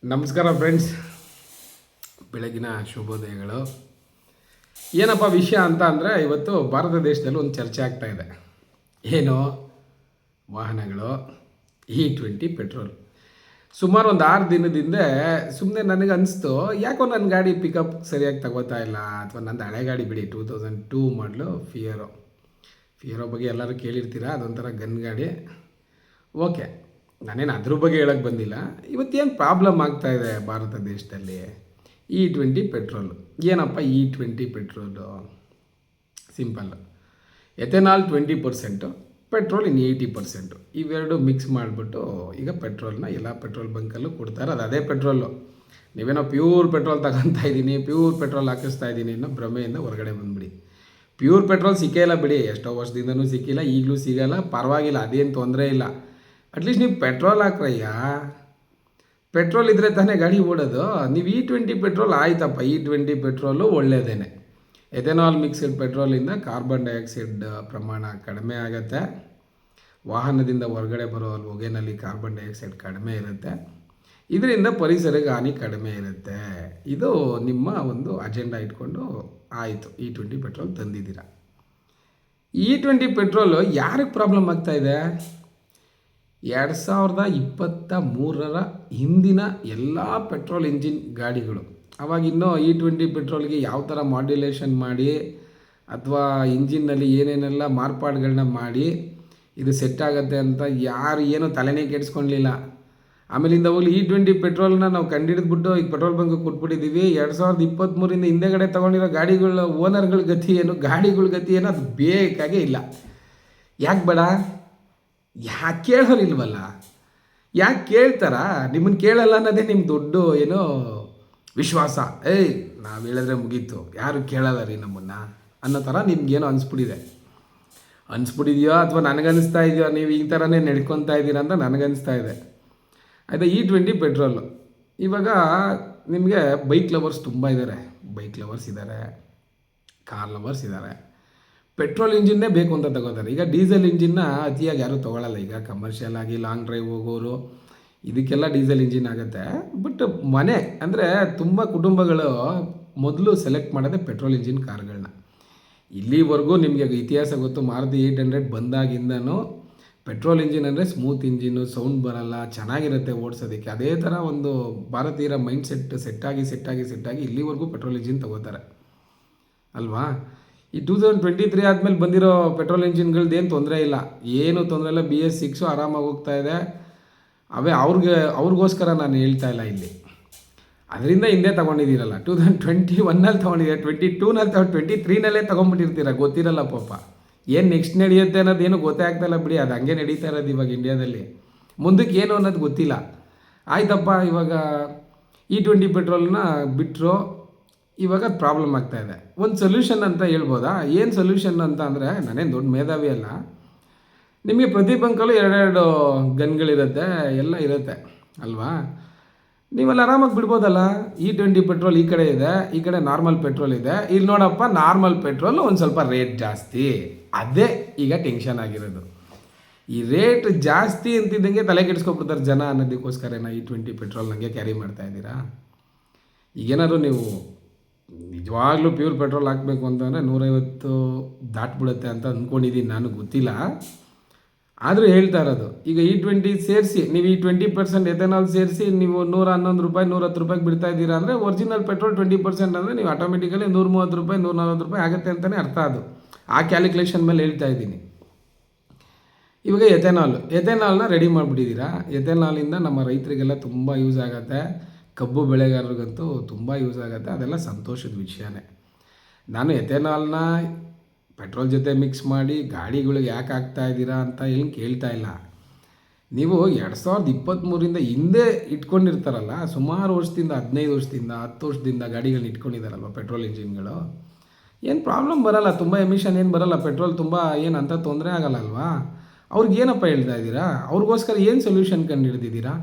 ನಮಸ್ಕಾರ ಫ್ರೆಂಡ್ಸ್, ಬೆಳಗಿನ ಶುಭೋದಯಗಳು. ಏನಪ್ಪ ವಿಷಯ ಅಂತ ಅಂದರೆ, ಇವತ್ತು ಭಾರತ ದೇಶದಲ್ಲಿ ಒಂದು ಚರ್ಚೆ ಆಗ್ತಾ ಇದೆ. ಏನು? ವಾಹನಗಳು E20 ಪೆಟ್ರೋಲ್. ಸುಮಾರು ಒಂದು 6 ದಿನದಿಂದ ಸುಮ್ಮನೆ ನನಗೆ ಅನಿಸ್ತು, ಯಾಕೋ ನನ್ನ ಗಾಡಿ ಪಿಕಪ್ ಸರಿಯಾಗಿ ತಗೋತಾ ಇಲ್ಲ, ಅಥವಾ ನನ್ನ ಹಳೆ ಗಾಡಿ ಬಿಡಿ 2002 ಮಾಡಲು ಫಿಯರೋ ಬಗ್ಗೆ ಎಲ್ಲರೂ ಕೇಳಿರ್ತೀರ. ಅದೊಂಥರ ಗನ್ ಗಾಡಿ. ಓಕೆ, ನಾನೇನು ಅದ್ರ ಬಗ್ಗೆ ಹೇಳೋಕ್ಕೆ ಬಂದಿಲ್ಲ. ಇವತ್ತೇನು ಪ್ರಾಬ್ಲಮ್ ಆಗ್ತಾಯಿದೆ ಭಾರತ ದೇಶದಲ್ಲಿ? E20 petrol. ಏನಪ್ಪ E20 petrol? Simple. Ethanol 20%, petrol ಇನ್ನು 80%. ಇವೆರಡು ಮಿಕ್ಸ್ ಮಾಡಿಬಿಟ್ಟು ಈಗ ಪೆಟ್ರೋಲ್ನ ಎಲ್ಲ ಪೆಟ್ರೋಲ್ ಬಂಕಲ್ಲೂ ಕೊಡ್ತಾರೆ. ಅದೇ ಪೆಟ್ರೋಲು. ನೀವೇನೋ ಪ್ಯೂರ್ ಪೆಟ್ರೋಲ್ ತಗೊತಾ ಇದ್ದೀನಿ, ಪ್ಯೂರ್ ಪೆಟ್ರೋಲ್ ಹಾಕಿಸ್ತಾ ಇದ್ದೀನಿ ಅನ್ನೋ ಭ್ರಮೆಯಿಂದ ಹೊರಗಡೆ ಬಂದುಬಿಡಿ. ಪ್ಯೂರ್ ಪೆಟ್ರೋಲ್ ಸಿಕ್ಕೇ ಇಲ್ಲ ಬಿಡಿ, ಎಷ್ಟೋ ವರ್ಷದಿಂದನೂ ಸಿಕ್ಕಿಲ್ಲ, ಈಗಲೂ ಸಿಗೋಲ್ಲ, ಪರವಾಗಿಲ್ಲ, ಅದೇನು ತೊಂದರೆ ಇಲ್ಲ. ಅಟ್ಲೀಸ್ಟ್ ನೀವು ಪೆಟ್ರೋಲ್ ಹಾಕ್ರಯ್ಯ. ಪೆಟ್ರೋಲ್ ಇದ್ದರೆ ತಾನೇ ಗಾಡಿ ಓಡೋದು. ನೀವು E20 ಪೆಟ್ರೋಲ್ ಆಯ್ತಪ್ಪ, E20 ಪೆಟ್ರೋಲು ಒಳ್ಳೆಯದೇನೆ. ಎಥೆನಾಲ್ ಮಿಕ್ಸ್ಡ್ ಪೆಟ್ರೋಲಿಂದ ಕಾರ್ಬನ್ ಡೈಆಕ್ಸೈಡ್ ಪ್ರಮಾಣ ಕಡಿಮೆ ಆಗುತ್ತೆ. ವಾಹನದಿಂದ ಹೊರಗಡೆ ಬರೋ ಹೊಗೆನಲ್ಲಿ ಕಾರ್ಬನ್ ಡೈಆಕ್ಸೈಡ್ ಕಡಿಮೆ ಇರುತ್ತೆ. ಇದರಿಂದ ಪರಿಸರಕ್ಕೆ ಹಾನಿ ಕಡಿಮೆ ಇರುತ್ತೆ. ಇದು ನಿಮ್ಮ ಒಂದು ಅಜೆಂಡಾ ಇಟ್ಕೊಂಡು ಆಯಿತು E20 ಪೆಟ್ರೋಲ್ ತಂದಿದ್ದೀರ. E20 ಪೆಟ್ರೋಲು ಯಾರಿಗೆ ಪ್ರಾಬ್ಲಮ್ ಆಗ್ತಾಯಿದೆ? 2023 ಹಿಂದಿನ ಎಲ್ಲ ಪೆಟ್ರೋಲ್ ಇಂಜಿನ್ ಗಾಡಿಗಳು, ಅವಾಗ ಇನ್ನೂ E20 ಪೆಟ್ರೋಲ್ಗೆ ಯಾವ ಥರ ಮಾಡ್ಯುಲೇಷನ್ ಮಾಡಿ ಅಥವಾ ಇಂಜಿನ್ನಲ್ಲಿ ಏನೇನೆಲ್ಲ ಮಾರ್ಪಾಡುಗಳನ್ನ ಮಾಡಿ ಇದು ಸೆಟ್ ಆಗುತ್ತೆ ಅಂತ ಯಾರು ಏನೂ ತಲೆನೇ ಕೆಡಿಸ್ಕೊಳ್ಲಿಲ್ಲ. ಆಮೇಲಿಂದ ಹೋಗ್ಲಿ E20 ಪೆಟ್ರೋಲ್ನ ನಾವು ಕಂಡಿಡಿದ್ಬಿಟ್ಟು ಈಗ ಪೆಟ್ರೋಲ್ ಬಂಕ್ ಕೊಟ್ಬಿಟ್ಟಿದ್ದೀವಿ. 2023 ಹಿಂದೆಗಡೆ ತೊಗೊಂಡಿರೋ ಗಾಡಿಗಳ ಓನರ್ಗಳ ಗತಿ ಏನು, ಗಾಡಿಗಳ ಗತಿ ಏನು, ಅದು ಬೇಕಾಗೇ ಇಲ್ಲ. ಯಾಕೆ ಬೇಡ? ಯಾಕೆ ಕೇಳೋರಿಲ್ವಲ್ಲ? ಯಾಕೆ ಕೇಳ್ತಾರ? ನಿಮ್ಮನ್ನು ಕೇಳಲ್ಲ ಅನ್ನೋದೇ ನಿಮ್ಮ ದೊಡ್ಡ ಏನೋ ವಿಶ್ವಾಸ. ನಾವು ಹೇಳಿದ್ರೆ ಮುಗೀತು, ಯಾರು ಕೇಳಲ್ಲ ರೀ ನಮ್ಮನ್ನು ಅನ್ನೋ ಥರ ನಿಮ್ಗೇನೋ ಅನಿಸ್ಬಿಟ್ಟಿದೆಯೋ ಅಥವಾ ನನಗನ್ನಿಸ್ತಾ ಇದೆಯೋ, ನೀವು ಈ ಥರನೇ ನಡ್ಕೊತಾ ಇದ್ದೀರಾ ಅಂತ ನನಗನ್ನಿಸ್ತಾ ಇದೆ. ಆಯಿತಾ? E20 petrol. ಇವಾಗ ನಿಮಗೆ ಬೈಕ್ ಲವರ್ಸ್ ತುಂಬ ಇದ್ದಾರೆ. ಬೈಕ್ ಲವರ್ಸ್ ಇದ್ದಾರೆ, ಕಾರ್ ಲವರ್ಸ್ ಇದ್ದಾರೆ. ಪೆಟ್ರೋಲ್ ಇಂಜಿನ್ನೇ ಬೇಕು ಅಂತ ತಗೋತಾರೆ. ಈಗ ಡೀಸೆಲ್ ಇಂಜಿನ್ನ ಅತಿಯಾಗಿ ಯಾರೂ ತೊಗೊಳ್ಳಲ್ಲ. ಈಗ ಕಮರ್ಷಿಯಲ್ ಆಗಿ ಲಾಂಗ್ ಡ್ರೈವ್ ಹೋಗೋರು ಇದಕ್ಕೆಲ್ಲ ಡೀಸೆಲ್ ಇಂಜಿನ್ ಆಗುತ್ತೆ. ಬಟ್ ಮನೆ ಅಂದರೆ ತುಂಬ ಕುಟುಂಬಗಳು ಮೊದಲು ಸೆಲೆಕ್ಟ್ ಮಾಡೋದೇ ಪೆಟ್ರೋಲ್ ಇಂಜಿನ್ ಕಾರ್ಗಳನ್ನ. ಇಲ್ಲಿವರೆಗೂ ನಿಮಗೆ ಇತಿಹಾಸ ಗೊತ್ತು, ಮಾರುತಿ 800 ಬಂದಾಗಿಂದನೂ ಪೆಟ್ರೋಲ್ ಇಂಜಿನ್ ಅಂದರೆ ಸ್ಮೂತ್ ಇಂಜಿನ್ನು, ಸೌಂಡ್ ಬರಲ್ಲ, ಚೆನ್ನಾಗಿರುತ್ತೆ ಓಡಿಸೋದಕ್ಕೆ. ಅದೇ ಥರ ಒಂದು ಭಾರತೀಯರ ಮೈಂಡ್ ಸೆಟ್ಟಾಗಿ ಇಲ್ಲಿವರೆಗೂ ಪೆಟ್ರೋಲ್ ಇಂಜಿನ್ ತೊಗೋತಾರೆ ಅಲ್ವಾ? ಈ 2023 ಆದಮೇಲೆ ಬಂದಿರೋ ಪೆಟ್ರೋಲ್ ಇಂಜಿನ್ಗಳ್ದು ಏನು ತೊಂದರೆ ಇಲ್ಲ, ಏನೂ ತೊಂದರೆ ಇಲ್ಲ. BS6 ಆರಾಮಾಗಿ ಹೋಗ್ತಾ ಇದೆ. ಅವ್ರಿಗೋಸ್ಕರ ನಾನು ಹೇಳ್ತಾ ಇಲ್ಲ ಇಲ್ಲಿ. ಅದರಿಂದ ಹಿಂದೆ ತೊಗೊಂಡಿದ್ದೀರಲ್ಲ, 2021ನಲ್ಲಿ ತೊಗೊಂಡಿದ್ದೀರ, 22ನಲ್ಲಿ 23ನಲ್ಲೇ ತೊಗೊಂಡ್ಬಿಟ್ಟಿರ್ತೀರ, ಗೊತ್ತಿರಲ್ಲ ಪಾಪ. ಏನು ನೆಕ್ಸ್ಟ್ ನಡೆಯುತ್ತೆ ಅನ್ನೋದೇನು ಗೊತ್ತೇ ಆಗ್ತಾಯಿಲ್ಲ ಬಿಡಿ. ಅದು ಹಂಗೆ ನಡೀತಾ ಇರೋದು ಇವಾಗ ಇಂಡಿಯಾದಲ್ಲಿ. ಮುಂದಕ್ಕೆ ಏನು ಅನ್ನೋದು ಗೊತ್ತಿಲ್ಲ. ಆಯ್ತಪ್ಪ, ಇವಾಗ E20 ಪೆಟ್ರೋಲ್ನ ಬಿಟ್ಟರು, ಇವಾಗ ಪ್ರಾಬ್ಲಮ್ ಆಗ್ತಾಯಿದೆ. ಒಂದು ಸೊಲ್ಯೂಷನ್ ಅಂತ ಹೇಳ್ಬೋದಾ? ಏನು ಸೊಲ್ಯೂಷನ್ ಅಂತ ಅಂದರೆ, ನಾನೇನು ದೊಡ್ಡ ಮೇಧಾವಿ ಅಲ್ಲ. ನಿಮಗೆ ಪ್ರತಿ ಬಂಕಲ್ಲೂ 2 ಗನ್ಗಳಿರುತ್ತೆ, ಎಲ್ಲ ಇರುತ್ತೆ ಅಲ್ವಾ? ನೀವಲ್ಲಿ ಆರಾಮಾಗಿ ಬಿಡ್ಬೋದಲ್ಲ. E20 ಪೆಟ್ರೋಲ್ ಈ ಕಡೆ ಇದೆ, ಈ ಕಡೆ ನಾರ್ಮಲ್ ಪೆಟ್ರೋಲ್ ಇದೆ. ಇಲ್ಲಿ ನೋಡಪ್ಪ, ನಾರ್ಮಲ್ ಪೆಟ್ರೋಲು ಒಂದು ಸ್ವಲ್ಪ ರೇಟ್ ಜಾಸ್ತಿ. ಅದೇ ಈಗ ಟೆನ್ಷನ್ ಆಗಿರೋದು. ಈ ರೇಟ್ ಜಾಸ್ತಿ ಅಂತಿದ್ದಂಗೆ ತಲೆ ಕೆಡಿಸ್ಕೊಬಿಡ್ತಾರೆ ಜನ ಅನ್ನೋದಕ್ಕೋಸ್ಕರನ E20 ಪೆಟ್ರೋಲ್ ನನಗೆ ಕ್ಯಾರಿ ಮಾಡ್ತಾಯಿದ್ದೀರಾ? ಈಗೇನಾದರೂ ನೀವು ನಿಜವಾಗ್ಲೂ ಪ್ಯೂರ್ ಪೆಟ್ರೋಲ್ ಹಾಕಬೇಕು ಅಂತಂದರೆ 150 ದಾಟ್ಬಿಡುತ್ತೆ ಅಂತ ಅಂದ್ಕೊಂಡಿದ್ದೀನಿ ನಾನು, ಗೊತ್ತಿಲ್ಲ. ಆದರೂ ಹೇಳ್ತಾ ಇರೋದು, ಈಗ E20 ಸೇರಿಸಿ ನೀವು ಈ 20% ಎಥೆನಾಲ್ ಸೇರಿಸಿ ನೀವು 111 ರೂಪಾಯಿ 110 ರೂಪಾಯಿಗೆ ಬಿಡ್ತಾ ಇದ್ದೀರಾ ಅಂದರೆ, ಒರಿಜಿನಲ್ ಪೆಟ್ರೋಲ್ 20% ಅಂದರೆ ನೀವು ಆಟೋಮೆಟಿಕಲಿ 130 ರೂಪಾಯಿ 140 ರೂಪಾಯಿ ಆಗುತ್ತೆ ಅಂತಲೇ ಅರ್ಥ. ಅದು ಆ ಕ್ಯಾಲ್ಕುಲೇಷನ್ ಮೇಲೆ ಹೇಳ್ತಾ ಇದ್ದೀನಿ. ಇವಾಗ ಎಥೆನಾಲ್ನ ರೆಡಿ ಮಾಡಿಬಿಟ್ಟಿದ್ದೀರಾ. ಎಥೆನಾಲಿಂದ ನಮ್ಮ ರೈತರಿಗೆಲ್ಲ ತುಂಬ ಯೂಸ್ ಆಗುತ್ತೆ, ಕಬ್ಬು ಬೆಳೆಗಾರರಿಗಂತೂ ತುಂಬ ಯೂಸ್ ಆಗುತ್ತೆ. ಅದೆಲ್ಲ ಸಂತೋಷದ ವಿಷಯನೇ. ನಾನು ಎಥೆನಾಲ್ನ ಪೆಟ್ರೋಲ್ ಜೊತೆ ಮಿಕ್ಸ್ ಮಾಡಿ ಗಾಡಿಗಳಿಗೆ ಯಾಕೆ ಹಾಕ್ತಾ ಇದ್ದೀರಾ ಅಂತ ಏನು ಕೇಳ್ತಾ ಇಲ್ಲ. ನೀವು 2023 ಹಿಂದೆ ಇಟ್ಕೊಂಡಿರ್ತಾರಲ್ಲ, ಸುಮಾರು ವರ್ಷದಿಂದ 15 ವರ್ಷದಿಂದ 10 ವರ್ಷದಿಂದ ಗಾಡಿಗಳನ್ನ ಇಟ್ಕೊಂಡಿದ್ದಾರಲ್ವ ಪೆಟ್ರೋಲ್ ಇಂಜಿನ್ಗಳು, ಏನು ಪ್ರಾಬ್ಲಮ್ ಬರೋಲ್ಲ, ತುಂಬ ಎಮಿಷನ್ ಏನು ಬರೋಲ್ಲ, ಪೆಟ್ರೋಲ್ ತುಂಬ ಏನು ಅಂತ ತೊಂದರೆ ಆಗಲ್ಲ ಅಲ್ವಾ? ಅವ್ರಿಗೇನಪ್ಪ ಹೇಳ್ತಾ ಇದ್ದೀರಾ? ಅವ್ರಿಗೋಸ್ಕರ ಏನು ಸೊಲ್ಯೂಷನ್ ಕಂಡುಹಿಡ್ದಿದ್ದೀರಾ?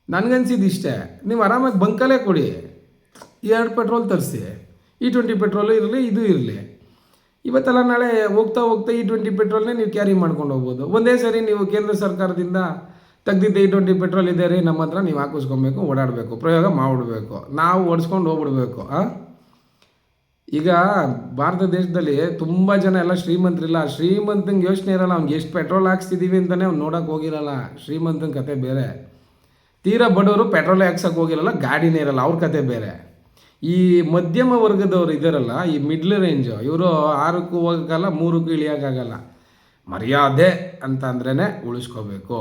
ನನಗನ್ಸಿದ್ದು ಇಷ್ಟೇ, ನೀವು ಆರಾಮಾಗಿ ಬಂಕಲ್ಲೇ ಕೊಡಿ, 2 ಪೆಟ್ರೋಲ್ ತರಿಸಿ. E20 ಪೆಟ್ರೋಲು ಇರಲಿ, ಇದು ಇರಲಿ. ಇವತ್ತೆಲ್ಲ ನಾಳೆ ಹೋಗ್ತಾ E20 ಪೆಟ್ರೋಲ್ನೇ ನೀವು ಕ್ಯಾರಿ ಮಾಡ್ಕೊಂಡು ಹೋಗ್ಬೋದು. ಒಂದೇ ಸರಿ ನೀವು ಕೇಂದ್ರ ಸರ್ಕಾರದಿಂದ ತೆಗ್ದಿದ್ದೆ E20 ಪೆಟ್ರೋಲ್ ಇದೆ ರೀ ನಮ್ಮ ಹತ್ರ, ನೀವು ಹಾಕಿಸ್ಕೊಬೇಕು, ಓಡಾಡಬೇಕು, ಪ್ರಯೋಗ ಮಾಡಿಬಿಡ್ಬೇಕು, ನಾವು ಓಡಿಸ್ಕೊಂಡು ಹೋಗ್ಬಿಡ್ಬೇಕು. ಈಗ ಭಾರತ ದೇಶದಲ್ಲಿ ತುಂಬ ಜನ ಎಲ್ಲ ಶ್ರೀಮಂತರಿಲ್ಲ. ಶ್ರೀಮಂತಂಗೆ ಯೋಚನೆ ಇರಲ್ಲ, ಅವ್ನಿಗೆ ಎಷ್ಟು ಪೆಟ್ರೋಲ್ ಹಾಕ್ಸ್ತಿದ್ದೀವಿ ಅಂತಲೇ ಅವ್ನು ನೋಡೋಕೆ ಹೋಗಿರಲ್ಲ. ಶ್ರೀಮಂತನ ಕತೆ ಬೇರೆ. ತೀರಾ ಬಡವರು ಪೆಟ್ರೋಲ್ ಹಾಕ್ಸೋಕೆ ಹೋಗಿರಲ್ಲ, ಗಾಡಿನೇ ಇರಲ್ಲ, ಅವ್ರ ಕತೆ ಬೇರೆ. ಈ ಮಧ್ಯಮ ವರ್ಗದವ್ರು ಇದ್ದಾರಲ್ಲ, ಈ ಮಿಡ್ಲ್ ರೇಂಜು, ಇವರು 6ಕ್ಕೂ ಹೋಗೋಕ್ಕಲ್ಲ, 3ಕ್ಕೂ ಇಳಿಯೋಕ್ಕಾಗಲ್ಲ. ಮರ್ಯಾದೆ ಅಂತ ಅಂದ್ರೇ ಉಳಿಸ್ಕೋಬೇಕು,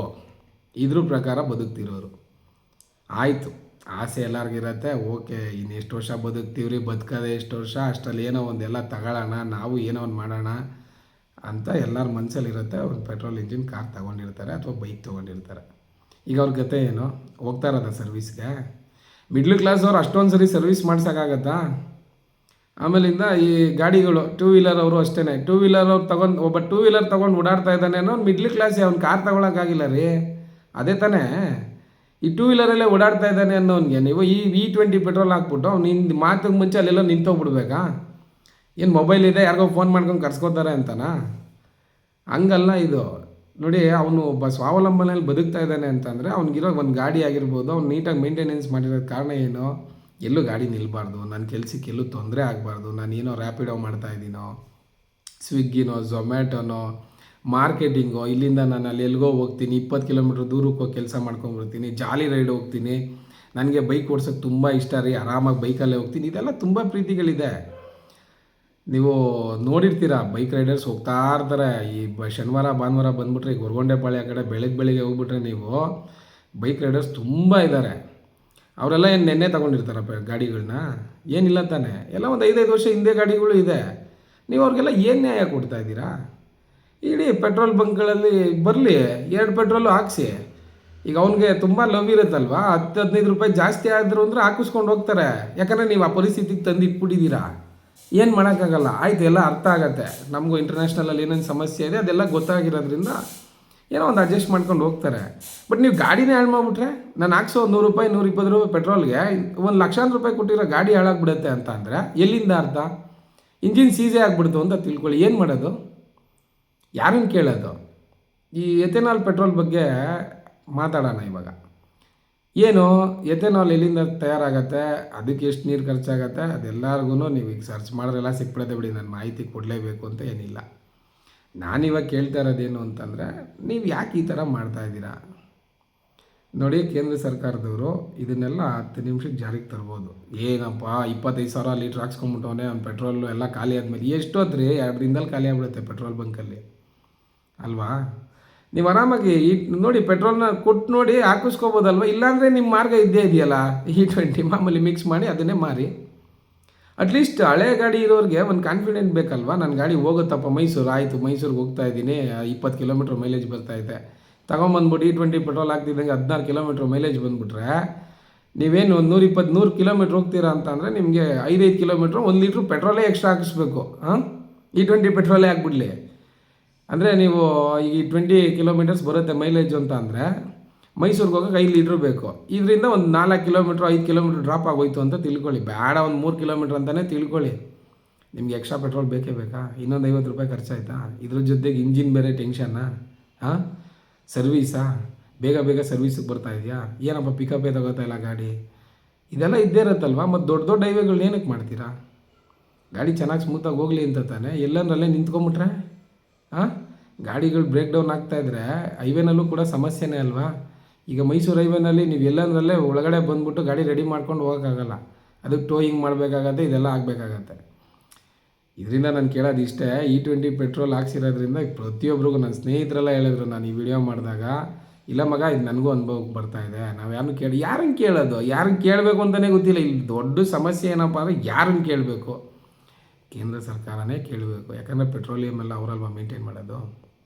ಇದ್ರ ಪ್ರಕಾರ ಬದುಕ್ತಿರೋರು. ಆಯಿತು, ಆಸೆ ಎಲ್ಲರಿಗಿರತ್ತೆ, ಓಕೆ, ಇನ್ನು ಎಷ್ಟು ವರ್ಷ ಬದುಕ್ತೀವ್ರಿ, ಬದುಕೋದೆ ಎಷ್ಟು ವರ್ಷ, ಅಷ್ಟರಲ್ಲಿ ಏನೋ ಒಂದೆಲ್ಲ ತಗೊಳ್ಳೋಣ, ನಾವು ಏನೋ ಒಂದು ಮಾಡೋಣ ಅಂತ ಎಲ್ಲರ ಮನಸ್ಸಲ್ಲಿರುತ್ತೆ. ಒಂದು ಪೆಟ್ರೋಲ್ ಇಂಜಿನ್ ಕಾರ್ ತೊಗೊಂಡಿರ್ತಾರೆ ಅಥವಾ ಬೈಕ್ ತೊಗೊಂಡಿರ್ತಾರೆ. ಈಗ ಅವ್ರ ಕತೆ ಏನು, ಹೋಗ್ತಾ ಇರೋದ ಸರ್ವಿಸ್ಗೆ? ಮಿಡ್ಲ್ ಕ್ಲಾಸ್ ಅವ್ರು ಅಷ್ಟೊಂದು ಸರಿ ಸರ್ವಿಸ್ ಮಾಡ್ಸೋಕ್ಕಾಗತ್ತಾ? ಆಮೇಲಿಂದ ಈ ಗಾಡಿಗಳು, ಟೂ ವೀಲರ್ ಅವರು ಅಷ್ಟೇ, ಟೂ ವೀಲರ್ ಅವ್ರು ತೊಗೊಂಡು, ಒಬ್ಬ ಟೂ ವೀಲರ್ ತೊಗೊಂಡು ಓಡಾಡ್ತಾ ಇದ್ದಾನೆ ಅನ್ನೋ ಮಿಡ್ಲ್ ಕ್ಲಾಸ್, ಅವ್ನು ಕಾರ್ ತೊಗೊಳಕ್ಕಾಗಿಲ್ಲ ರೀ. ಅದೇ ತಾನೇ, ಈ ಟೂ ವೀಲರಲ್ಲೇ ಓಡಾಡ್ತಾ ಇದ್ದಾನೆ ಅನ್ನೋನಿಗೆ ನೀವು ಈ E20 ಪೆಟ್ರೋಲ್ ಹಾಕ್ಬಿಟ್ಟು ನಿನ್ನ ಮಾತಿಗೆ ಮುಂಚೆ ಅಲ್ಲೆಲ್ಲೋ ನಿಂತೋಗ್ಬಿಡ್ಬೇಕಾ? ಏನು ಮೊಬೈಲ್ ಇದೆ, ಯಾರಿಗೋ ಫೋನ್ ಮಾಡ್ಕೊಂಡು ಕರ್ಸ್ಕೋತಾರೆ ಅಂತನಾ? ಹಂಗಲ್ಲ ಇದು. ನೋಡಿ, ಅವನು ಒಬ್ಬ ಸ್ವಾವಲಂಬನೆಯಲ್ಲಿ ಬದುಕ್ತಾ ಇದ್ದಾನೆ ಅಂತಂದರೆ ಅವ್ನಿಗಿರೋ ಒಂದು ಗಾಡಿ ಆಗಿರ್ಬೋದು, ಅವ್ನು ನೀಟಾಗಿ ಮೇಂಟೆನೆನ್ಸ್ ಮಾಡಿರೋದು ಕಾರಣ ಏನು? ಎಲ್ಲೂ ಗಾಡಿ ನಿಲ್ಲಬಾರ್ದು, ನನ್ನ ಕೆಲಸಕ್ಕೆ ಎಲ್ಲೂ ತೊಂದರೆ ಆಗಬಾರ್ದು, ನಾನು ಏನೋ ರ್ಯಾಪಿಡೋ ಮಾಡ್ತಾಯಿದ್ದೀನೋ, ಸ್ವಿಗ್ಗಿನೋ, ಝೊಮ್ಯಾಟೊನೋ, ಮಾರ್ಕೆಟಿಂಗೋ, ಇಲ್ಲಿಂದ ನಾನು ಅಲ್ಲಿ ಎಲ್ಲಿಗೋ ಹೋಗ್ತೀನಿ, 20 ಕಿಲೋಮೀಟ್ರ್ ದೂರಕ್ಕೆ ಹೋಗಿ ಕೆಲಸ ಮಾಡ್ಕೊಂಡ್ಬಿಡ್ತೀನಿ, ಜಾಲಿ ರೈಡ್ ಹೋಗ್ತೀನಿ, ನನಗೆ ಬೈಕ್ ಓಡ್ಸೋಕ್ಕೆ ತುಂಬ ಇಷ್ಟ ರೀ, ಆರಾಮಾಗಿ ಬೈಕಲ್ಲೇ ಹೋಗ್ತೀನಿ. ಇದೆಲ್ಲ ತುಂಬ ಪ್ರೀತಿಗಳಿದೆ. ನೀವು ನೋಡಿರ್ತೀರ, ಬೈಕ್ ರೈಡರ್ಸ್ ಹೋಗ್ತಾ ಇರ್ತಾರೆ. ಈ ಶನಿವಾರ ಭಾನುವಾರ ಬಂದುಬಿಟ್ರೆ, ಈ ಗೊರಗೊಂಡೆಪಾಳ್ಯ ಕಡೆ ಬೆಳಗ್ಗೆ ಹೋಗ್ಬಿಟ್ರೆ ನೀವು, ಬೈಕ್ ರೈಡರ್ಸ್ ತುಂಬ ಇದ್ದಾರೆ. ಅವರೆಲ್ಲ ಏನು ನೆನ್ನೆ ತೊಗೊಂಡಿರ್ತಾರಪ್ಪ ಗಾಡಿಗಳನ್ನ? ಏನಿಲ್ಲ ತಾನೆ, ಎಲ್ಲ ಒಂದು 5 ವರ್ಷ ಹಿಂದೆ ಗಾಡಿಗಳು ಇದೆ. ನೀವು ಅವ್ರಿಗೆಲ್ಲ ಏನು ನ್ಯಾಯ ಕೊಡ್ತಾ ಇದ್ದೀರಾ? ಇಡೀ ಪೆಟ್ರೋಲ್ ಬಂಕ್ಗಳಲ್ಲಿ ಬರಲಿ, 2 ಪೆಟ್ರೋಲು ಹಾಕ್ಸಿ. ಈಗ ಅವ್ನಿಗೆ ತುಂಬ ಲವ್ ಇರುತ್ತಲ್ವ, 10-15 ರೂಪಾಯಿ ಜಾಸ್ತಿ ಆದರು ಅಂದರೆ ಹಾಕಿಸ್ಕೊಂಡು ಹೋಗ್ತಾರೆ. ಯಾಕಂದರೆ ನೀವು ಆ ಪರಿಸ್ಥಿತಿಗೆ ತಂದು ಇಟ್ಬಿಟ್ಟಿದ್ದೀರಾ. ಏನು ಮಾಡೋಕ್ಕಾಗಲ್ಲ. ಆಯಿತು, ಎಲ್ಲ ಅರ್ಥ ಆಗುತ್ತೆ. ನಮಗೂ ಇಂಟರ್ನ್ಯಾಷನಲಲ್ಲಿ ಏನೇನು ಸಮಸ್ಯೆ ಇದೆ ಅದೆಲ್ಲ ಗೊತ್ತಾಗಿರೋದ್ರಿಂದ ಏನೋ ಒಂದು ಅಡ್ಜಸ್ಟ್ ಮಾಡ್ಕೊಂಡು ಹೋಗ್ತಾರೆ. ಬಟ್ ನೀವು ಗಾಡಿನೇ ಹಾಳು ಮಾಡಿಬಿಟ್ರೆ, ನಾನು ಹಾಕ್ಸೋ 100 ರೂಪಾಯಿ 120 ರೂಪಾಯಿ ಪೆಟ್ರೋಲ್ಗೆ 1 ಲಕ್ಷಾಂತರ ರೂಪಾಯಿ ಕೊಟ್ಟಿರೋ ಗಾಡಿ ಹಾಳಾಗ್ಬಿಡುತ್ತೆ ಅಂತ ಅಂದರೆ ಎಲ್ಲಿಂದ ಅರ್ಥ? ಇಂಜಿನ್ ಸೀಸೇ ಆಗಿಬಿಡ್ತು ಅಂತ ತಿಳ್ಕೊಳ್ಳಿ. ಏನು ಮಾಡೋದು? ಯಾರನ್ನು ಕೇಳೋದು? ಈ ಎಥೆನಾಲ್ ಪೆಟ್ರೋಲ್ ಬಗ್ಗೆ ಮಾತಾಡೋಣ ಇವಾಗ. ಏನು ಎಥೆನಾಲ್ ಎಲ್ಲಿಂದ ತಯಾರಾಗತ್ತೆ, ಅದಕ್ಕೆ ಎಷ್ಟು ನೀರು ಖರ್ಚಾಗತ್ತೆ, ಅದೆಲ್ಲರಿಗೂ ನೀವು ಈಗ ಸರ್ಚ್ ಮಾಡಿದ್ರೆಲ್ಲ ಸಿಕ್ಬಿಡತ್ತೆ ಬಿಡಿ. ನಾನು ಮಾಹಿತಿ ಕೊಡಲೇಬೇಕು ಅಂತ ಏನಿಲ್ಲ. ನಾನಿವಾಗ ಕೇಳ್ತಾ ಇರೋದೇನು ಅಂತಂದರೆ, ನೀವು ಯಾಕೆ ಈ ಥರ ಮಾಡ್ತಾಯಿದ್ದೀರಾ? ನೋಡಿ, ಕೇಂದ್ರ ಸರ್ಕಾರದವರು ಇದನ್ನೆಲ್ಲ 10 ನಿಮಿಷಕ್ಕೆ ಜಾರಿಗೆ ತರ್ಬೋದು. ಏನಪ್ಪ 25,000 ಲೀಟ್ರ್ ಹಾಕ್ಸ್ಕೊಂಬಿಟ್ಟವನೇ, ಅವ್ನು ಪೆಟ್ರೋಲು ಎಲ್ಲ ಖಾಲಿ ಆದಮೇಲೆ ಎಷ್ಟೊತ್ತು ರೀ? 2 ದಿನದಲ್ಲಿ ಖಾಲಿ ಆಗಿಬಿಡುತ್ತೆ ಪೆಟ್ರೋಲ್ ಬಂಕಲ್ಲಿ ಅಲ್ವಾ? ನೀವು ಆರಾಮಾಗಿ ನೋಡಿ, ಪೆಟ್ರೋಲ್ನ ಕೊಟ್ಟು ನೋಡಿ ಹಾಕಿಸ್ಕೋಬೋದಲ್ವ? ಇಲ್ಲಾಂದರೆ ನಿಮ್ಮ ಮಾರ್ಗ ಇದ್ದೇ ಇದೆಯಲ್ಲ, E20 ಮಾಮೂಲಿ ಮಿಕ್ಸ್ ಮಾಡಿ ಅದನ್ನೇ ಮಾರಿ. ಅಟ್ಲೀಸ್ಟ್ ಹಳೆ ಗಾಡಿ ಇರೋರಿಗೆ ಒಂದು ಕಾನ್ಫಿಡೆಂಟ್ ಬೇಕಲ್ವ? ನನ್ನ ಗಾಡಿ ಹೋಗುತ್ತಪ್ಪ ಮೈಸೂರು, ಆಯಿತು ಮೈಸೂರಿಗೆ ಹೋಗ್ತಾ ಇದ್ದೀನಿ, 20 ಕಿಲೋಮೀಟ್ರ್ ಮೈಲೇಜ್ ಬರ್ತಾಯಿದೆ, ತೊಗೊಂಬಂದ್ಬಿಟ್ಟು E20 ಪೆಟ್ರೋಲ್ ಹಾಕ್ತಿದ್ದಂಗೆ 16 ಕಿಲೋಮೀಟ್ರ್ ಮೈಲೇಜ್ ಬಂದುಬಿಟ್ರೆ, ನೀವೇನು ಒಂದು 120 ಕಿಲೋಮೀಟ್ರ್ ಹೋಗ್ತೀರಾ ಅಂತ ಅಂದರೆ ನಿಮಗೆ 5 ಕಿಲೋಮೀಟ್ರ್ 1 ಲೀಟ್ರ್ ಪೆಟ್ರೋಲೇ ಎಕ್ಸ್ಟ್ರಾ ಹಾಕಿಸ್ಬೇಕು. E20 ಪೆಟ್ರೋಲೇ ಹಾಕ್ಬಿಡ್ಲಿ ಅಂದರೆ ನೀವು ಈಗ 20 ಕಿಲೋಮೀಟರ್ಸ್ ಬರುತ್ತೆ ಮೈಲೇಜು ಅಂತ ಅಂದರೆ ಮೈಸೂರಿಗೆ ಹೋಗೋಕೆ 5 ಲೀಟ್ರ್ ಬೇಕು. ಇದರಿಂದ ಒಂದು 4 ಕಿಲೋಮೀಟ್ರ್ 5 ಕಿಲೋಮೀಟ್ರ್ ಡ್ರಾಪ್ ಆಗೋಯ್ತು ಅಂತ ತಿಳ್ಕೊಳ್ಳಿ. ಬೇಡ ಒಂದು 3 ಕಿಲೋಮೀಟ್ರ್ ಅಂತಲೇ ತಿಳ್ಕೊಳ್ಳಿ. ನಿಮ್ಗೆ ಎಕ್ಸ್ಟ್ರಾ ಪೆಟ್ರೋಲ್ ಬೇಕೇ ಬೇಕಾ? ಇನ್ನೊಂದು 50 ರೂಪಾಯಿ ಖರ್ಚಾಯ್ತಾ? ಇದ್ರ ಜೊತೆಗೆ ಇಂಜಿನ್ ಬೇರೆ ಟೆನ್ಷನ್ನ, ಸರ್ವೀಸಾ? ಬೇಗ ಸರ್ವೀಸಿಗೆ ಬರ್ತಾ ಇದೆಯಾ? ಏನಪ್ಪ ಪಿಕಪ್ಪೇ ತಗೋತಾ ಇಲ್ಲ ಗಾಡಿ? ಇದೆಲ್ಲ ಇದ್ದೇ ಇರುತ್ತಲ್ವ. ಮತ್ತು ದೊಡ್ಡ ಹೈವೇಗಳನ್ನ ಏನಕ್ಕೆ ಮಾಡ್ತೀರಾ? ಗಾಡಿ ಚೆನ್ನಾಗಿ ಸ್ಮೂತಾಗಿ ಹೋಗಲಿ ಅಂತ ತಾನೆ. ಎಲ್ಲಂದ್ರಲ್ಲೇ ನಿಂತ್ಕೊಂಬಿಟ್ರೆ ಗಾಡಿಗಳು ಬ್ರೇಕ್ ಡೌನ್ ಆಗ್ತಾಯಿದ್ರೆ ಹೈವೇನಲ್ಲೂ ಕೂಡ ಸಮಸ್ಯೆನೇ ಅಲ್ವಾ? ಈಗ ಮೈಸೂರು ಹೈವೇನಲ್ಲಿ ನೀವು ಎಲ್ಲಂದ್ರಲ್ಲೇ ಒಳಗಡೆ ಬಂದುಬಿಟ್ಟು ಗಾಡಿ ರೆಡಿ ಮಾಡ್ಕೊಂಡು ಹೋಗೋಕ್ಕಾಗಲ್ಲ. ಅದಕ್ಕೆ ಟೋಯಿಂಗ್ ಮಾಡಬೇಕಾಗತ್ತೆ, ಇದೆಲ್ಲ ಆಗಬೇಕಾಗತ್ತೆ. ಇದರಿಂದ ನಾನು ಕೇಳೋದು ಇಷ್ಟೇ, E20 ಪೆಟ್ರೋಲ್ ಹಾಕ್ಸಿರೋದ್ರಿಂದ ಪ್ರತಿಯೊಬ್ಬರಿಗೂ ನನ್ನ ಸ್ನೇಹಿತರೆಲ್ಲ ಹೇಳಿದ್ರು ನಾನು ಈ ವಿಡಿಯೋ ಮಾಡಿದಾಗ, ಇಲ್ಲ ಮಗ ಇದು ನನಗೂ ಅನುಭವಕ್ಕೆ ಬರ್ತಾಯಿದೆ, ನಾವು ಯಾರನ್ನು ಕೇಳೋದು? ಯಾರನ್ನು ಕೇಳಬೇಕು ಅಂತಲೇ ಗೊತ್ತಿಲ್ಲ. ಇಲ್ಲಿ ದೊಡ್ಡ ಸಮಸ್ಯೆ ಏನಪ್ಪ ಅಂದರೆ ಯಾರನ್ನು ಕೇಳಬೇಕು? ಕೇಂದ್ರ ಸರ್ಕಾರನೇ ಕೇಳಬೇಕು. ಯಾಕಂದರೆ ಪೆಟ್ರೋಲಿಯಂ ಎಲ್ಲ ಅವರಲ್ವ ಮೇಂಟೈನ್ ಮಾಡೋದು.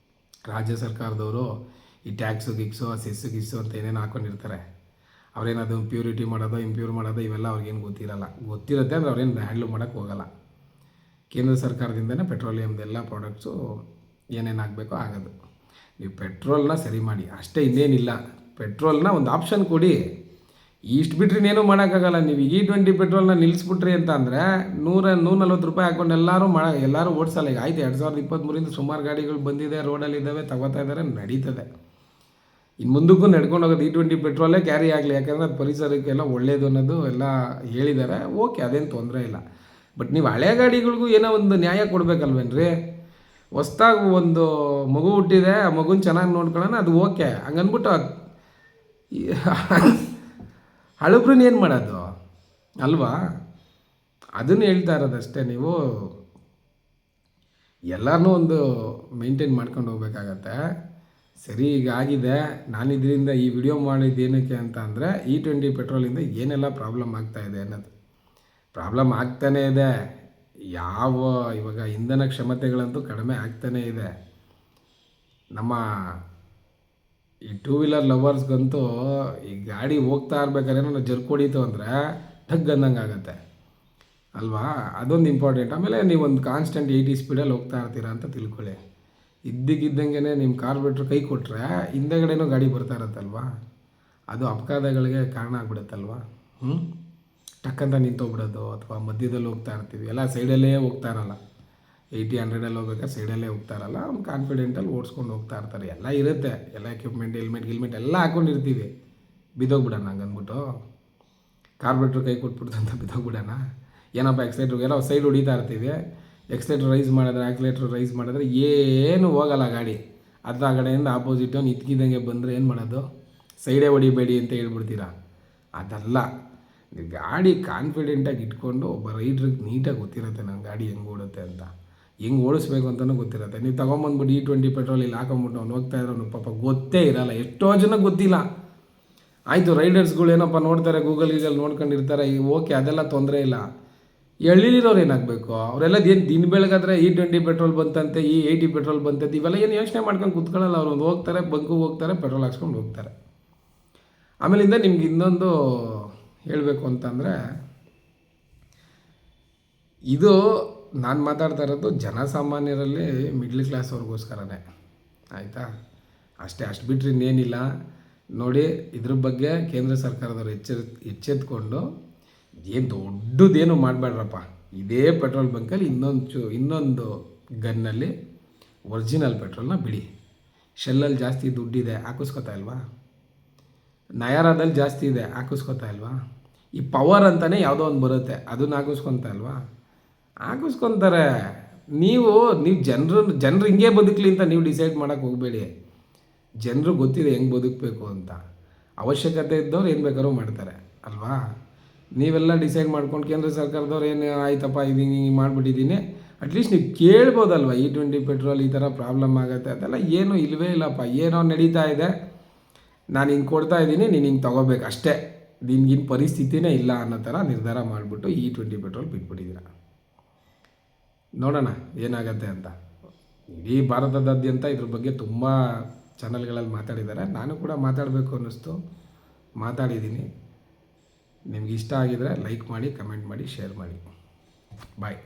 ರಾಜ್ಯ ಸರ್ಕಾರದವರು ಈ ಟ್ಯಾಕ್ಸು ಗಿಕ್ಸು ಸೆಸ್ಸು ಗಿಸ್ಸು ಅಂತ ಏನೇನು ಹಾಕ್ಕೊಂಡಿರ್ತಾರೆ. ಅವ್ರೇನದು ಪ್ಯೂರಿಟಿ ಮಾಡೋದು ಇಂಪ್ಯೂರ್ ಮಾಡೋದು ಇವೆಲ್ಲ ಅವ್ರಿಗೇನು ಗೊತ್ತಿರಲ್ಲ. ಗೊತ್ತಿರುತ್ತೆ ಅಂದರೆ ಅವ್ರೇನು ಹ್ಯಾಂಡ್ಲ್ ಮಾಡೋಕ್ಕೆ ಹೋಗಲ್ಲ. ಕೇಂದ್ರ ಸರ್ಕಾರದಿಂದನೇ ಪೆಟ್ರೋಲಿಯಮ್ದೆಲ್ಲ ಪ್ರಾಡಕ್ಟ್ಸು ಏನೇನು ಆಗಬೇಕೋ ಆಗೋದು. ನೀವು ಪೆಟ್ರೋಲ್ನ ಸರಿ ಮಾಡಿ ಅಷ್ಟೇ, ಇನ್ನೇನಿಲ್ಲ. ಪೆಟ್ರೋಲ್ನ ಒಂದು ಆಪ್ಷನ್ ಕೊಡಿ. ಇಷ್ಟು ಬಿಟ್ಟರೆ ಇನ್ನೇನು ಮಾಡೋಕ್ಕಾಗಲ್ಲ. ನೀವು E20 ಪೆಟ್ರೋಲ್ನ ನಿಲ್ಲಿಸ್ಬಿಟ್ರಿ ಅಂತ ಅಂದರೆ 140 ರೂಪಾಯಿ ಹಾಕ್ಕೊಂಡು ಎಲ್ಲರೂ ಓಡಿಸಲ್ಲ. ಈಗ ಆಯ್ತು 2023 ಸುಮಾರು ಗಾಡಿಗಳು ಬಂದಿದೆ, ರೋಡಲ್ಲಿದ್ದಾವೆ, ತಗೋತಾ ಇದ್ದಾರೆ, ನಡೀತದೆ. ಇನ್ನು ಮುಂದಕ್ಕೂ ನಡ್ಕೊಂಡು ಹೋಗೋದು E20 ಪೆಟ್ರೋಲೇ ಕ್ಯಾರಿ ಆಗಲಿ, ಯಾಕಂದರೆ ಅದು ಪರಿಸರಕ್ಕೆಲ್ಲ ಒಳ್ಳೆಯದು ಅನ್ನೋದು ಎಲ್ಲ ಹೇಳಿದ್ದಾರೆ. ಓಕೆ, ಅದೇನು ತೊಂದರೆ ಇಲ್ಲ. ಬಟ್ ನೀವು ಹಳೆ ಗಾಡಿಗಳಿಗೂ ಏನೋ ಒಂದು ನ್ಯಾಯ ಕೊಡಬೇಕಲ್ವೇನ್ರಿ? ಹೊಸ್ದಾಗಿ ಒಂದು ಮಗು ಹುಟ್ಟಿದೆ, ಆ ಮಗುನ ಚೆನ್ನಾಗಿ ನೋಡ್ಕೊಳ್ಳೋಣ, ಅದು ಓಕೆ. ಹಂಗನ್ಬಿಟ್ಟು ಹಳಬ್ರನ್ನ ಏನು ಮಾಡೋದು ಅಲ್ವಾ? ಅದನ್ನು ಹೇಳ್ತಾ ಇರೋದಷ್ಟೇ. ನೀವು ಎಲ್ಲರನ್ನೂ ಒಂದು ಮೇಂಟೈನ್ ಮಾಡ್ಕೊಂಡು ಹೋಗ್ಬೇಕಾಗತ್ತೆ. ಸರಿ, ಈಗ ಆಗಿದೆ. ನಾನು ಇದರಿಂದ ಈ ವಿಡಿಯೋ ಮಾಡಿದ್ದೇನಕ್ಕೆ ಅಂತ ಅಂದರೆ E20 ಪೆಟ್ರೋಲಿಂದ ಏನೆಲ್ಲ ಪ್ರಾಬ್ಲಮ್ ಆಗ್ತಾಯಿದೆ ಅನ್ನೋದು. ಪ್ರಾಬ್ಲಮ್ ಆಗ್ತಾನೇ ಇದೆ. ಇವಾಗ ಇಂಧನ ಕ್ಷಮತೆಗಳಂತೂ ಕಡಿಮೆ ಆಗ್ತಾನೇ ಇದೆ. ನಮ್ಮ ಈ 2 ವೀಲರ್ ಲವರ್ಸ್ಗಂತೂ ಈ ಗಾಡಿ ಹೋಗ್ತಾ ಇರ್ಬೇಕಾದ್ರೆ ನಾನು ಜರ್ಕ್ ಹೊಡೀತು ಅಂದರೆ ಠಗ್ ಅಂದಂಗೆ ಆಗುತ್ತೆ ಅಲ್ವಾ? ಅದೊಂದು ಇಂಪಾರ್ಟೆಂಟ್. ಆಮೇಲೆ ನೀವೊಂದು ಕಾನ್ಸ್ಟೆಂಟ್ 80 ಸ್ಪೀಡಲ್ಲಿ ಹೋಗ್ತಾ ಇರ್ತೀರಾ ಅಂತ ತಿಳ್ಕೊಳ್ಳಿ. ಇದ್ದಕ್ಕಿದ್ದಂಗೆ ನಿಮ್ಮ ಕಾರ್ಬೇಟ್ರ್ ಕೈ ಕೊಟ್ಟರೆ ಹಿಂದೆಗಡೆನೂ ಗಾಡಿ ಬರ್ತಾ ಇರುತ್ತಲ್ವಾ, ಅದು ಅಪಘಾತಗಳಿಗೆ ಕಾರಣ ಆಗ್ಬಿಡುತ್ತಲ್ವ. ಟಕ್ಕಂತ ನಿಂತೋಗ್ಬಿಡೋದು, ಅಥವಾ ಮಧ್ಯದಲ್ಲಿ ಹೋಗ್ತಾ ಇರ್ತೀವಿ, ಎಲ್ಲ ಸೈಡಲ್ಲೇ ಹೋಗ್ತಾ ಇರಲ್ಲ. 80-100 ಹೋಗ್ಬೇಕಾದ್ರೆ ಸೈಡಲ್ಲೇ ಹೋಗ್ತಾ ಇರಲ್ಲ, ಅವ್ನು ಕಾನ್ಫಿಡೆಂಟಲ್ಲಿ ಓಡಿಸ್ಕೊಂಡು ಹೋಗ್ತಾ ಇರ್ತಾರೆ. ಎಲ್ಲ ಇರುತ್ತೆ, ಎಲ್ಲ ಎಕ್ವಿಪ್ಮೆಂಟ್, ಹೆಲ್ಮೆಟ್ ಎಲ್ಲ ಹಾಕ್ಕೊಂಡಿರ್ತೀವಿ. ಬಿದ್ದೋಗ್ಬಿಡೋಣ ಹಂಗಂದ್ಬಿಟ್ಟು ಕಾರ್ಬೇಟ್ರ್ ಕೈ ಕೊಟ್ಬಿಡ್ತು ಅಂತ ಬಿದ್ದೋಗ್ಬಿಡೋಣ. ಏನಪ್ಪ ಎಕ್ಸಲೇಟ್ರ್ ಎಲ್ಲ ಸೈಡ್ ಹೊಡಿತಾ ಇರ್ತೀವಿ, ಎಕ್ಸಲೇಟ್ರ್ ರೈಸ್ ಮಾಡಿದ್ರೆ ಆಕ್ಸಿಲೇಟ್ರ್ ರೈಸ್ ಮಾಡಿದ್ರೆ ಏನು ಹೋಗಲ್ಲ ಗಾಡಿ. ಅರ್ಧ ಕಡೆಯಿಂದ ಆಪೋಸಿಟ್ ನಿಂತ್ಕಿದ್ದಂಗೆ ಬಂದರೆ ಏನು ಮಾಡೋದು? ಸೈಡೇ ಹೊಡಿಬೇಡಿ ಅಂತ ಹೇಳ್ಬಿಡ್ತೀರಾ. ಅದಲ್ಲ, ಗಾಡಿ ಕಾನ್ಫಿಡೆಂಟಾಗಿ ಇಟ್ಕೊಂಡು ಒಬ್ಬ ರೈಡ್ರಿಗೆ ನೀಟಾಗಿ ಗೊತ್ತಿರುತ್ತೆ ನನ್ನ ಗಾಡಿ ಹೆಂಗೆ ಓಡುತ್ತೆ ಅಂತ, ಹೆಂಗೆ ಓಡಿಸ್ಬೇಕು ಅಂತಲೂ ಗೊತ್ತಿರುತ್ತೆ. ನೀವು ತೊಗೊಂಬಂದ್ಬಿಟ್ಟು E20 ಪೆಟ್ರೋಲ್ ಇಲ್ಲಿ ಹಾಕೊಂಬಿಟ್ಟು ಅವ್ನು ಹೋಗ್ತಾ ಇರೋನು ಪಾಪ ಗೊತ್ತೇ ಇರಲ್ಲ. ಎಷ್ಟೋ ಜನ ಗೊತ್ತಿಲ್ಲ. ಆಯಿತು, ರೈಡರ್ಸ್ಗಳು ಏನಪ್ಪ ನೋಡ್ತಾರೆ, ಗೂಗಲ್ ನೋಡ್ಕೊಂಡಿರ್ತಾರೆ, ಓಕೆ, ಅದೆಲ್ಲ ತೊಂದರೆ ಇಲ್ಲ. ಎಳ್ಳಿರೋರು ಏನಾಗಬೇಕು? ಅವರೆಲ್ಲ ಏನು ದಿನ ಬೆಳಗಾದ್ರೆ E20 ಪೆಟ್ರೋಲ್ ಬಂತಂತೆ, E80 ಪೆಟ್ರೋಲ್ ಬಂತಂತೆ, ಇವೆಲ್ಲ ಏನು ಯೋಚನೆ ಮಾಡ್ಕೊಂಡು ಕೂತ್ಕೊಳ್ಳಲ್ಲ. ಅವ್ರು ಒಂದು ಹೋಗ್ತಾರೆ, ಬಂಕು ಹೋಗ್ತಾರೆ, ಪೆಟ್ರೋಲ್ ಹಾಕ್ಸ್ಕೊಂಡು ಹೋಗ್ತಾರೆ. ಆಮೇಲಿಂದ ನಿಮ್ಗೆ ಇನ್ನೊಂದು ಹೇಳಬೇಕು ಅಂತಂದರೆ, ಇದು ನಾನು ಮಾತಾಡ್ತಾ ಇರೋದು ಜನಸಾಮಾನ್ಯರಲ್ಲಿ ಮಿಡ್ಲ್ ಕ್ಲಾಸ್ ಅವ್ರಿಗೋಸ್ಕರನೇ, ಆಯಿತಾ? ಅಷ್ಟು ಬಿಟ್ಟರೆ ಇನ್ನೇನಿಲ್ಲ. ನೋಡಿ, ಇದ್ರ ಬಗ್ಗೆ ಕೇಂದ್ರ ಸರ್ಕಾರದವರು ಎಚ್ಚೆತ್ಕೊಂಡು ಏನು ದೊಡ್ಡದೇನು ಮಾಡಬೇಡ್ರಪ್ಪ. ಇದೇ ಪೆಟ್ರೋಲ್ ಬಂಕಲ್ಲಿ ಇನ್ನೊಂದು ಗನ್ನಲ್ಲಿ ಒರಿಜಿನಲ್ ಪೆಟ್ರೋಲ್ನ ಬಿಡಿ. ಶೆಲ್ಲಲ್ಲಿ ಜಾಸ್ತಿ ದುಡ್ಡಿದೆ, ಹಾಕಿಸ್ಕೊತಾ ಇಲ್ವಾ? ನಯಾರಾದಲ್ಲಿ ಜಾಸ್ತಿ ಇದೆ, ಹಾಕಿಸ್ಕೊತಾ ಇಲ್ವಾ? ಈ ಪವರ್ ಅಂತಲೇ ಯಾವುದೋ ಒಂದು ಬರುತ್ತೆ, ಅದನ್ನು ಹಾಕಿಸ್ಕೊತಾ ಇಲ್ವಾ? ಹಾಕಿಸ್ಕೊತಾರೆ. ನೀವು ಜನರು ಹಿಂಗೆ ಬದುಕಲಿ ಅಂತ ನೀವು ಡಿಸೈಡ್ ಮಾಡೋಕ್ಕೆ ಹೋಗಬೇಡಿ. ಜನರು ಗೊತ್ತಿದೆ ಹೆಂಗೆ ಬದುಕಬೇಕು ಅಂತ. ಅವಶ್ಯಕತೆ ಇದ್ದವ್ರು ಏನು ಬೇಕಾದ್ರೂ ಮಾಡ್ತಾರೆ ಅಲ್ವಾ? ನೀವೆಲ್ಲ ಡಿಸೈಡ್ ಮಾಡ್ಕೊಂಡು ಕೇಂದ್ರ ಸರ್ಕಾರದವ್ರು ಏನು ಆಯ್ತಪ್ಪ ಇದು ಹಿಂಗೆ ಮಾಡಿಬಿಟ್ಟಿದ್ದೀನಿ, ಅಟ್ಲೀಸ್ಟ್ ನೀವು ಕೇಳ್ಬೋದಲ್ವ, E20 ಪೆಟ್ರೋಲ್ ಈ ಥರ ಪ್ರಾಬ್ಲಮ್ ಆಗುತ್ತೆ, ಅದೆಲ್ಲ ಏನೂ ಇಲ್ಲವೇ ಇಲ್ಲಪ್ಪ. ಏನೋ ನಡೀತಾ ಇದೆ, ನಾನು ಹಿಂಗೆ ಕೊಡ್ತಾ ಇದ್ದೀನಿ, ನೀನು ಹಿಂಗೆ ತೊಗೋಬೇಕು ಅಷ್ಟೇ, ನಿನ್ಗಿನ ಪರಿಸ್ಥಿತಿನೇ ಇಲ್ಲ ಅನ್ನೋ ಥರ ನಿರ್ಧಾರ ಮಾಡಿಬಿಟ್ಟು E20 ಪೆಟ್ರೋಲ್ ಬಿಟ್ಬಿಟ್ಟಿದ್ದೀರ. ನೋಡೋಣ ಏನಾಗತ್ತೆ ಅಂತ. ಇಡೀ ಭಾರತದಾದ್ಯಂತ ಇದ್ರ ಬಗ್ಗೆ ತುಂಬ ಚಾನಲ್ಗಳಲ್ಲಿ ಮಾತಾಡಿದ್ದಾರೆ. ನಾನು ಕೂಡ ಮಾತಾಡಬೇಕು ಅನ್ನಿಸ್ತು, ಮಾತಾಡಿದ್ದೀನಿ. ನಿಮ್ಗೆ ಇಷ್ಟ ಆಗಿದರೆ ಲೈಕ್ ಮಾಡಿ, ಕಮೆಂಟ್ ಮಾಡಿ, ಶೇರ್ ಮಾಡಿ. ಬಾಯ್.